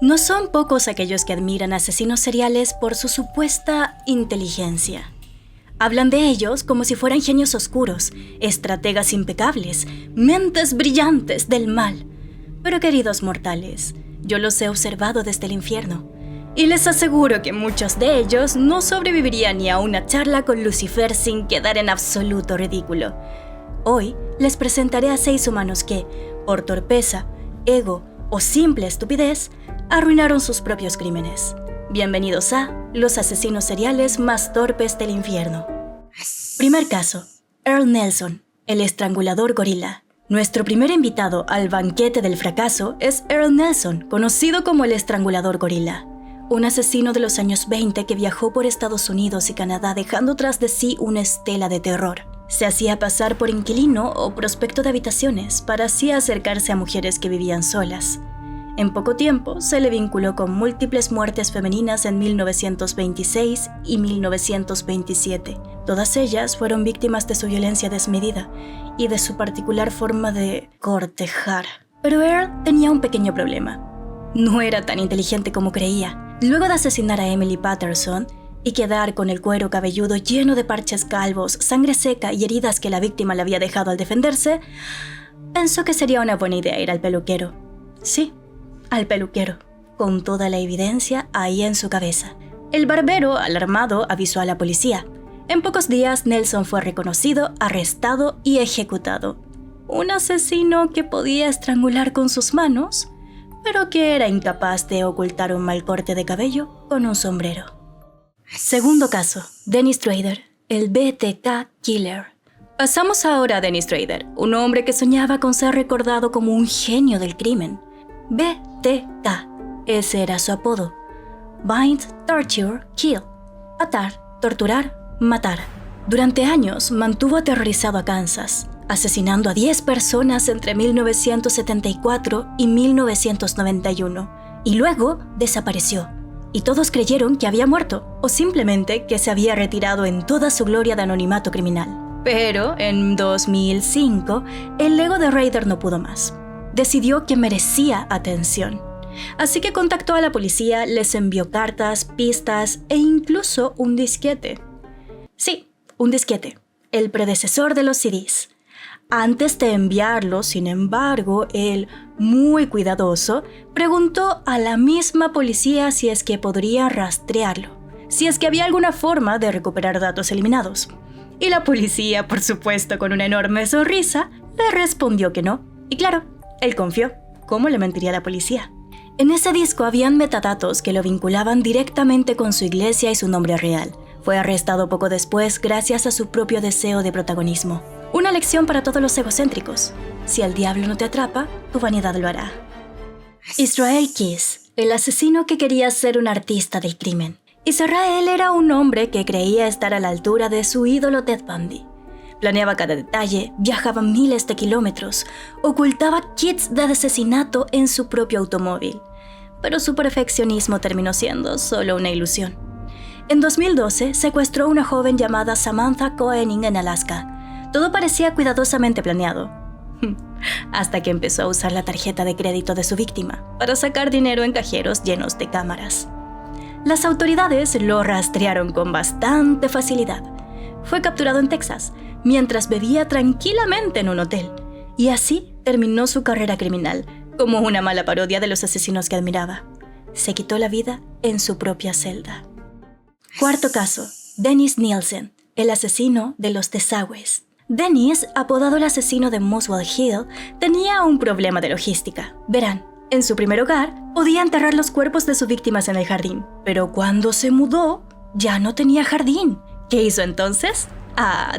No son pocos aquellos que admiran a asesinos seriales por su supuesta inteligencia. Hablan de ellos como si fueran genios oscuros, estrategas impecables, mentes brillantes del mal. Pero queridos mortales, yo los he observado desde el infierno, y les aseguro que muchos de ellos no sobrevivirían ni a una charla con Lucifer sin quedar en absoluto ridículo. Hoy les presentaré a 6 humanos que, por torpeza, ego o simple estupidez, arruinaron sus propios crímenes. Bienvenidos a los asesinos seriales más torpes del infierno. Primer caso, Earl Nelson, el estrangulador gorila. Nuestro primer invitado al banquete del fracaso es Earl Nelson, conocido como el estrangulador gorila. Un asesino de los años 20 que viajó por Estados Unidos y Canadá dejando tras de sí una estela de terror. Se hacía pasar por inquilino o prospecto de habitaciones para así acercarse a mujeres que vivían solas. En poco tiempo se le vinculó con múltiples muertes femeninas en 1926 y 1927. Todas ellas fueron víctimas de su violencia desmedida y de su particular forma de cortejar. Pero Earl tenía un pequeño problema. No era tan inteligente como creía. Luego de asesinar a Emily Patterson y quedar con el cuero cabelludo lleno de parches calvos, sangre seca y heridas que la víctima le había dejado al defenderse, pensó que sería una buena idea ir al peluquero. Sí, al peluquero, con toda la evidencia ahí en su cabeza. El barbero, alarmado, avisó a la policía. En pocos días, Nelson fue reconocido, arrestado y ejecutado. Un asesino que podía estrangular con sus manos, pero que era incapaz de ocultar un mal corte de cabello con un sombrero. Segundo caso, Dennis Trader, el BTK Killer. Pasamos ahora a Dennis Trader, un hombre que soñaba con ser recordado como un genio del crimen. BTK, ese era su apodo. Bind, Torture, Kill. Atar, torturar, matar. Durante años mantuvo aterrorizado a Kansas, asesinando a 10 personas entre 1974 y 1991, y luego desapareció. Y todos creyeron que había muerto, o simplemente que se había retirado en toda su gloria de anonimato criminal. Pero en 2005, el ego de Rader no pudo más. Decidió que merecía atención. Así que contactó a la policía, les envió cartas, pistas e incluso un disquete. Sí, un disquete, el predecesor de los CDs. Antes de enviarlo, sin embargo, él, muy cuidadoso, preguntó a la misma policía si es que podría rastrearlo, si es que había alguna forma de recuperar datos eliminados. Y la policía, por supuesto, con una enorme sonrisa, le respondió que no. Y claro, él confió. ¿Cómo le mentiría a la policía? En ese disco habían metadatos que lo vinculaban directamente con su iglesia y su nombre real. Fue arrestado poco después gracias a su propio deseo de protagonismo. Una lección para todos los egocéntricos. Si el diablo no te atrapa, tu vanidad lo hará. Israel Keys, el asesino que quería ser un artista del crimen. Israel era un hombre que creía estar a la altura de su ídolo Ted Bundy. Planeaba cada detalle, viajaba miles de kilómetros, ocultaba kits de asesinato en su propio automóvil. Pero su perfeccionismo terminó siendo solo una ilusión. En 2012, secuestró a una joven llamada Samantha Koenig en Alaska. Todo parecía cuidadosamente planeado. Hasta que empezó a usar la tarjeta de crédito de su víctima para sacar dinero en cajeros llenos de cámaras. Las autoridades lo rastrearon con bastante facilidad. Fue capturado en Texas, mientras bebía tranquilamente en un hotel. Y así terminó su carrera criminal, como una mala parodia de los asesinos que admiraba. Se quitó la vida en su propia celda. Cuarto caso, Dennis Nielsen, el asesino de los desagües. Dennis, apodado el asesino de Muswell Hill, tenía un problema de logística. Verán, en su primer hogar podía enterrar los cuerpos de sus víctimas en el jardín, pero cuando se mudó, ya no tenía jardín. ¿Qué hizo entonces?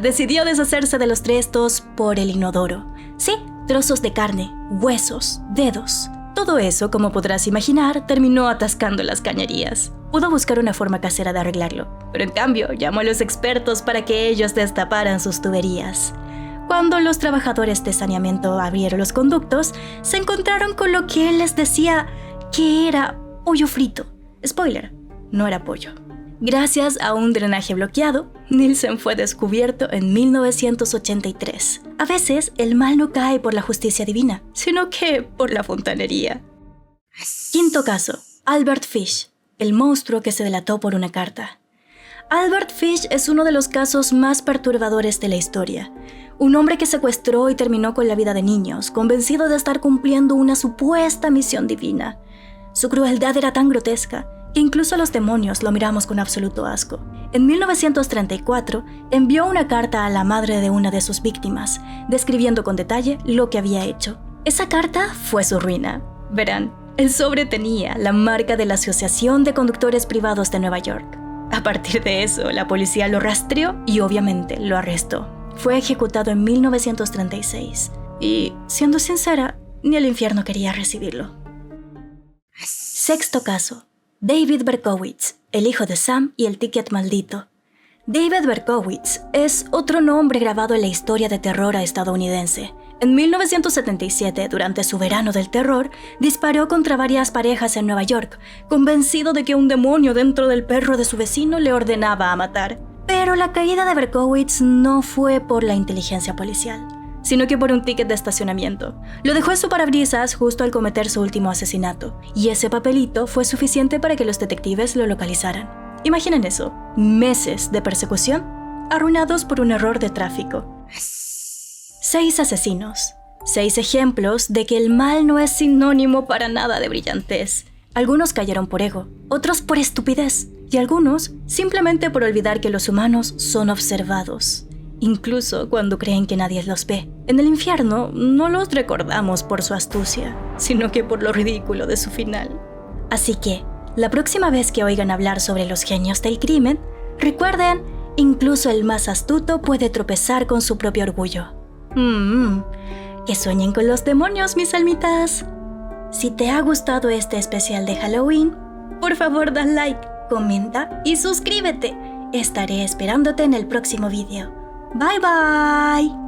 Decidió deshacerse de los restos por el inodoro. Sí, trozos de carne, huesos, dedos. Todo eso, como podrás imaginar, terminó atascando las cañerías. Pudo buscar una forma casera de arreglarlo, pero en cambio llamó a los expertos para que ellos destaparan sus tuberías. Cuando los trabajadores de saneamiento abrieron los conductos, se encontraron con lo que él les decía que era pollo frito. Spoiler, no era pollo. Gracias a un drenaje bloqueado, Nielsen fue descubierto en 1983. A veces, el mal no cae por la justicia divina, sino que por la fontanería. Quinto caso, Albert Fish, el monstruo que se delató por una carta. Albert Fish es uno de los casos más perturbadores de la historia. Un hombre que secuestró y terminó con la vida de niños, convencido de estar cumpliendo una supuesta misión divina. Su crueldad era tan grotesca que incluso los demonios lo miramos con absoluto asco. En 1934, envió una carta a la madre de una de sus víctimas, describiendo con detalle lo que había hecho. Esa carta fue su ruina. Verán, el sobre tenía la marca de la Asociación de Conductores Privados de Nueva York. A partir de eso, la policía lo rastreó y obviamente lo arrestó. Fue ejecutado en 1936 y, siendo sincera, ni el infierno quería recibirlo. Sexto caso. David Berkowitz, el hijo de Sam y el ticket maldito. David Berkowitz es otro nombre grabado en la historia de terror estadounidense. En 1977, durante su verano del terror, disparó contra varias parejas en Nueva York, convencido de que un demonio dentro del perro de su vecino le ordenaba a matar. Pero la caída de Berkowitz no fue por la inteligencia policial, sino que por un ticket de estacionamiento. Lo dejó en su parabrisas justo al cometer su último asesinato, y ese papelito fue suficiente para que los detectives lo localizaran. Imaginen eso, meses de persecución arruinados por un error de tráfico. 6 asesinos. 6 ejemplos de que el mal no es sinónimo para nada de brillantez. Algunos cayeron por ego, otros por estupidez, y algunos simplemente por olvidar que los humanos son observados, incluso cuando creen que nadie los ve. En el infierno no los recordamos por su astucia, sino que por lo ridículo de su final. Así que, la próxima vez que oigan hablar sobre los genios del crimen, recuerden, incluso el más astuto puede tropezar con su propio orgullo. Que sueñen con los demonios, mis almitas. Si te ha gustado este especial de Halloween, por favor da like, comenta y suscríbete. Estaré esperándote en el próximo video. Bye bye.